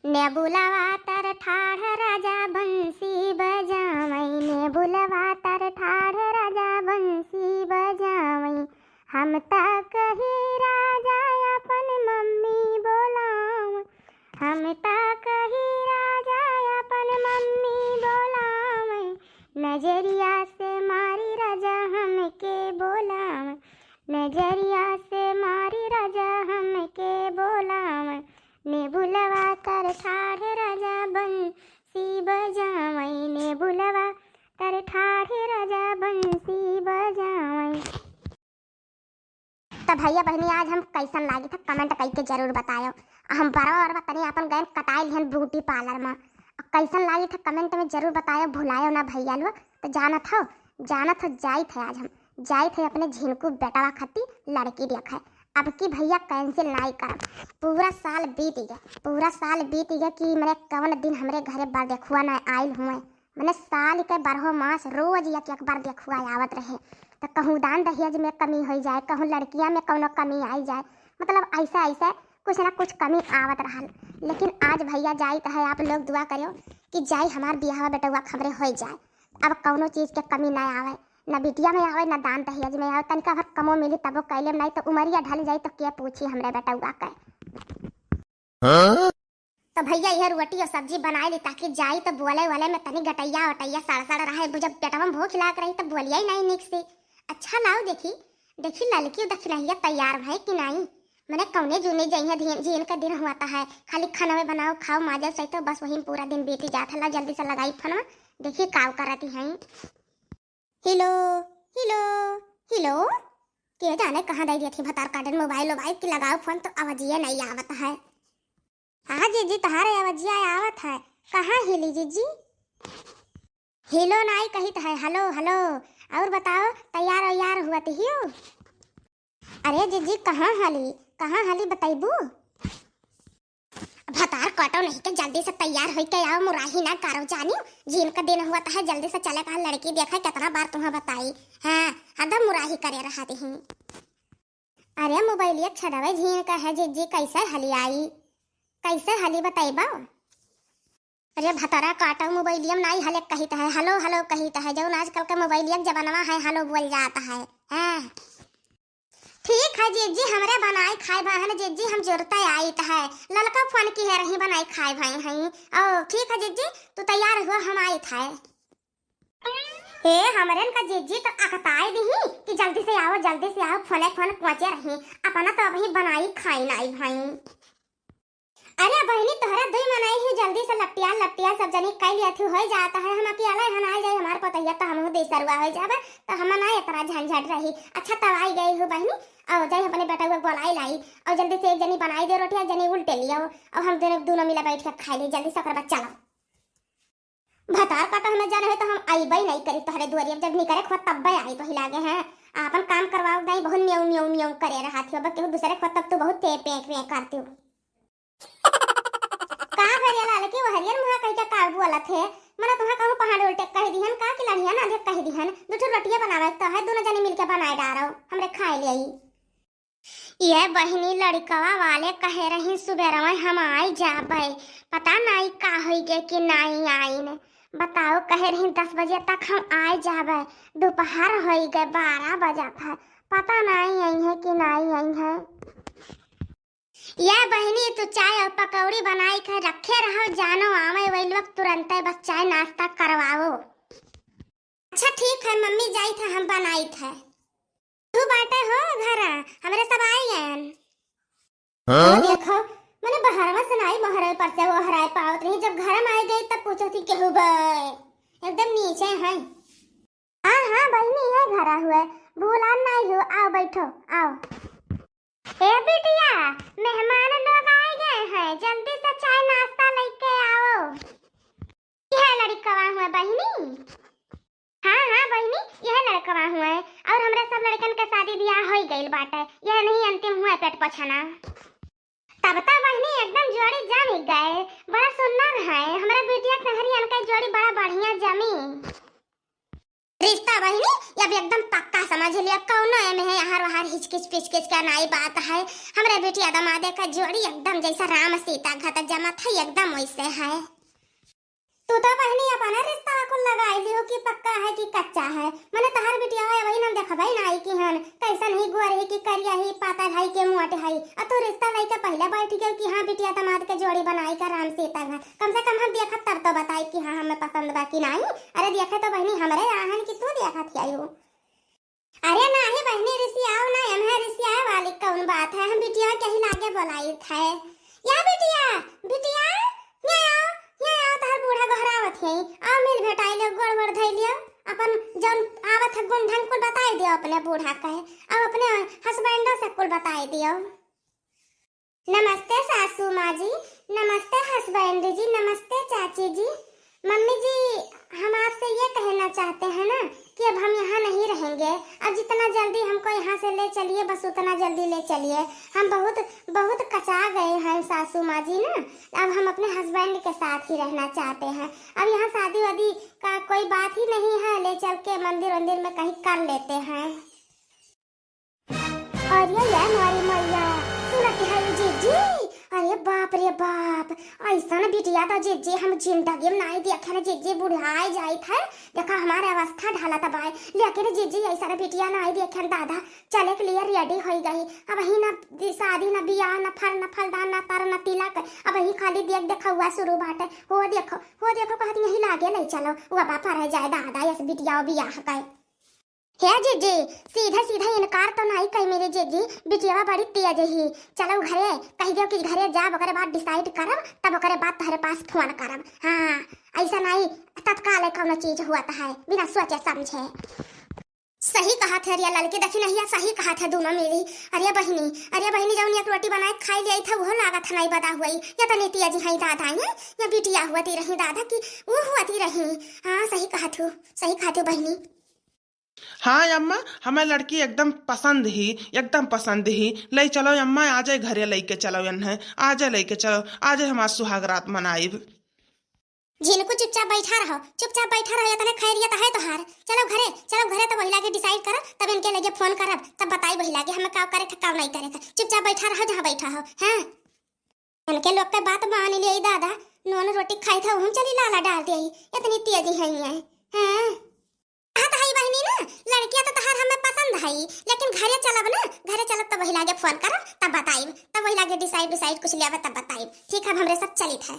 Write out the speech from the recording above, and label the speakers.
Speaker 1: ने बुलावा तर ठाढ़ राजा बंसी बजावई, ने बुलावा तर ठाढ़ राजा बंसी बजावई। हम ता कही राजा अपन मम्मी बोलाव, हम ता कही राजा अपन मम्मी बोलाव। नजरिया से मारी राजा हमके बोलाव, नजरिया से मारी राजा हमके बोलाव। ने बुलवा कर ठाढ़ राजा बंसी बजावई, ने बुलवा कर ठाढ़ राजा बंसी बजावई। तो भैया बहनी आज हम कैसन लागी था कमेंट करके जरूर बतायो। हम बराबर बतानी अपन गए कटाई लिहन ब्यूटी पार्लर में, कैसन लागी था कमेंट में जरूर बतायो। भुलायो ना भैया लो। तो जानत हो जाई थे आज हम जाई थे अपने झिनकू बेटवा खाती लड़की देखा। अब की भैया कैंसिल नहीं करब। पूरा साल बीत गया कि मैंने कौन दिन हमरे घरे बार देखुआ ना आयल हुए। मैंने साल के 12 मास रोज एक बार देखुआ आवत रहे। तो कहूँ दान दहेज में कमी हो जाए, कहूँ लड़किया में कौनो कमी आई जाए, मतलब ऐसा कुछ ना कुछ कमी आवत रहा। लेकिन आज भैया जाई है, आप लोग दुआ करो कि जाई हमार बियाह बेटुआ खबरें हो जाए। अब कौनो चीज़ के कमी ना आवे, न बिटिया में आवे न दान दहेज में आवे। तनिका भर कमो मिली तबो कैले नहीं तो उमरिया ढल जाई तो क्या पूछी हमरे बेटुआ के। तो भैया यह रोटी और सब्जी बनाए ली ताकि जाई तो बोले वाले में तनी गटैया वटैया सड़ रहा। जब पेटवा में भूख लाग रही तो बोलिया ही नहीं निक से। अच्छा लाओ देखी लड़की दखिलहिया तैयार भाई कि नहीं। मैंने कौने जूने जइया जीन का दिन हुआ है, खाली खाना में बनाओ खाओ माजल सही तो बस वही पूरा दिन बीती जाता है। जल्दी से लगाई फोन में देखिए काव करती हैं। हेलो हेलो हेलो के जाने कहाँ दे थी भतार काटन मोबाइल की लगाओ फोन तो आवाजिया नहीं आवत है। हाँ जीजी तुम्हारे आवाजिया आवत है। कहाँ हिली जीजी? हेलो नहीं कही तो है हेलो हेलो। और बताओ तैयार हुआ हो? अरे जीजी कहाँ हाली बताइबू? भतार कटो नहीं के जल्दी से तैयार हो के आओ। मुराही ना करो जानी जीन का दिन हुआ है, जल्दी से चले कहा लड़की देखा कितना बार तुम्हें बताई। हाँ हदम मुराही करे रहा थी। अरे मोबाइल छड़ावे झीन का है जीजी, कैसे हली बताइबा? अरे भतारा काटो मोबाइलियम नहीं हले कही है हेलो कही है। जो आजकल के मोबाइलियम जमाना है हेलो बोल जाता है। हाँ ठीक है जीजी हमरे बनाई खाए भाई है जीजी, हम जरूरत आई है। ललका फोन की है रही बनाई खाए भाई हैं। ओ ठीक है जीजी तू तैयार हुआ हम आई था। हे हमरे का जीजी तो अकताई दी कि जल्दी से आओ फोन पहुंचे रही अपना तो अभी बनाई खाई नहीं भाई। अरे बहनी तोहरा दुई मनाई ही जल्दी से लपटिया सब जनी कई लिया थी हो जाता है। हम अकेला है ना जाए हमारे पतैया तो हम देसरुआ हो जावे तो हम ना इतना झंझट रही। अच्छा तब आई गई हो बहनी और जाए अपने बेटा को बोलाई लाई और जल्दी से एक जनी बनाई दे रोटी, एक जनी उल्टे लिया और हम दोनों मिला बैठ कर खाई ली जल्दी से। कर चलो भतार काटा हमें जाना है तो हम आईबे नहीं करी तोहरे दुआरिया। जब नहीं करे खो तब आई तो हिलागे हैं अपन काम करवाओ नहीं बहुत न्यू करे रहा थी। अब केहू दूसरे खो तब तो बहुत पे करती हूँ। का करिया लाल के हरियर मुहा कह के का बोला थे मने तुम्हां कहूं पहाड़ उल्टे कह दिहन का कि लड़िया ना दे कह दिहन। दूठो रोटियां बनावे तो है दोनों जने मिलके बनाए डारो हमरे खाए ले आई। ये बहनी लड़कवा वाले कहे रही सुबह में हम आई जाबे, पता नहीं का होई गे कि नहीं आई ने। बताओ कहे रही 10 बजे तक हम आई जाबे, दोपहर होई गए 12 बजा था, पता नहीं आई है कि नहीं आई है। यह बहनी तू चाय और पकौड़ी बनाई कर रखे रहो, जानो आवे वही वक्त तुरंत बस चाय नाश्ता करवाओ। अच्छा ठीक है मम्मी जाई था हम बनाई था। तू बाटे हो घर हमरे सब आई हैं। हाँ? देखो मैंने बहरवा सुनाई मोहरे पर से वो हराए पावत नहीं। जब घर में आई गई तब पूछो थी केहू एकदम नीचे है। हाँ बहनी है घरा हुए भूला नहीं हो। आओ बैठो आओ। ए बिटिया मेहमान लोग आए गए हैं, जल्दी से चाय नाश्ता लेके आओ। यह लड़कवा हुआ बहनी? हाँ बहनी यह लड़कवा हुआ है और हमरा सब लड़कन के शादी ब्याह हो गइल बाटे। यह नहीं अंतिम हुआ पेट पछाना। तब तक बहनी एकदम जोड़ी जम गए, बड़ा सुंदर है। हमरा बिटिया के हरियन का जोड़ी बड़ा बढ़िया जमी। रिश्ता बहनी अब एकदम पक्का समझ समझ लिया कौन में है यहाँ वहां हिचकिच पिचकिच का नाई बात है। हमारे बेटिया दमादे का जोड़ी एकदम जैसा राम सीता घात जमा था एकदम वैसे है। तू तो बहनी अपना रिश्ता को लगाई लियो कि पक्का है कि कच्चा है। मैंने तहार बिटिया है वही ना देखा भाई नाई की हन कैसा नहीं गुआर है कि करिया ही पाता है कि मुआट है। अब तो रिश्ता लेके पहले बैठ गए कि हाँ बिटिया दामाद के जोड़ी बनाई का राम सीता घर। कम से कम हम देखा तब तो बताई कि हाँ हमें पसंद बा कि नहीं। अरे देखे तो बहनी हमारे आहन कि तू देखा थी आयु। अरे नहीं बहनी रिसियाओ ना एम रिसिया वाली कौन बात है। हम बिटिया के ही लागे बुलाई थे या बिटिया बिटिया तार बूढ़ा घरावत है आ मिल भेटाई ले गोड़ धैलियो अपन जन आवत है गुण ढंग को बताई दियो अपने बूढ़ा कहे अब अपने हस्बैंड से कुल बताई दियो। नमस्ते सासू माँ जी, नमस्ते हस्बैंड जी, नमस्ते चाची जी। मम्मी जी हम आपसे ये कहना चाहते हैं ना कि अब हम यहाँ नहीं रहेंगे। अब जितना जल्दी हमको यहाँ से ले चलिए बस उतना जल्दी ले चलिए। हम बहुत बहुत कचा गए हैं सासू माँ जी ना। अब हम अपने हस्बैंड के साथ ही रहना चाहते हैं। अब यहाँ शादी वादी का कोई बात ही नहीं है। ले चल के मंदिर वंदिर में कहीं कर लेते हैं। और ये हमारी मैया सुनती है जीजी। अरे बाप रे बाप ऐसा ना बिटिया तो जीजी हम जिंदगी में नहीं देखे ना। जीजी बुढ़ाई जाई थे देखा हमारे अवस्था ढाला तबाय लेकिन जीजी ऐसा ना बिटिया नहीं देखे दादा चले के लिए रेडी हो गई। अब ही ना शादी ना बियाह ना फलदान ना तर ना तिलक अब ही खाली देख देखा हुआ शुरू बाटे। हो देखो कहती यही लागे नहीं चलो वो बापा रह जाए दादा ऐसे बिटिया बियाह गए। हे जीजी सीधा सीधा इनकार तो नहीं कही मेरे जीजी बिटिया बड़ी तेज ही। चलो घरे कह दो कि घरे जा ओकरे बाद डिसाइड करब तब ओकरे बाद तुम्हारे पास फोन करब। हाँ ऐसा नहीं तत्काल कौन चीज हुआ है बिना सोचे समझे। सही कहा थे रिया लड़की देखी नहीं सही कहा था दोनों मिली। अरे बहनी जौन एक रोटी बनाए खाई ले था वो लागत नहीं बता हुई या तो नीति जी है दादा है या बिटिया हुआती रही दादा की वो हुआती रही। हाँ सही कहा थू बहनी।
Speaker 2: हाँ अम्मा हमें लड़की एकदम पसंद ही ले चलो अम्मा आ जाए घरे लेके चलो है आ जाए लेके चलो आ जाए हमारा सुहाग रात मनाई।
Speaker 1: जिनको चुपचाप बैठा रहो या तने खैरियत है तोहार। चलो घरे तो वही लागे डिसाइड करो तब इनके लगे फोन करब तब बताई वही लागे हमें का करे का नहीं करे। चुपचाप बैठा रहो जहाँ बैठा हो। हाँ इनके लोग के बात मान लिए दादा नून रोटी खाई था हम चली लाला डाल दी इतनी तेजी है। हाँ तो है बहनी ना लड़कियां तो तहार हमें पसंद है लेकिन घरे चलब तो वही लागे फोन करब तब बताइब तब वही लागे डिसाइड कुछ लेवे तब बताइब। ठीक है हमरे सब चलित है।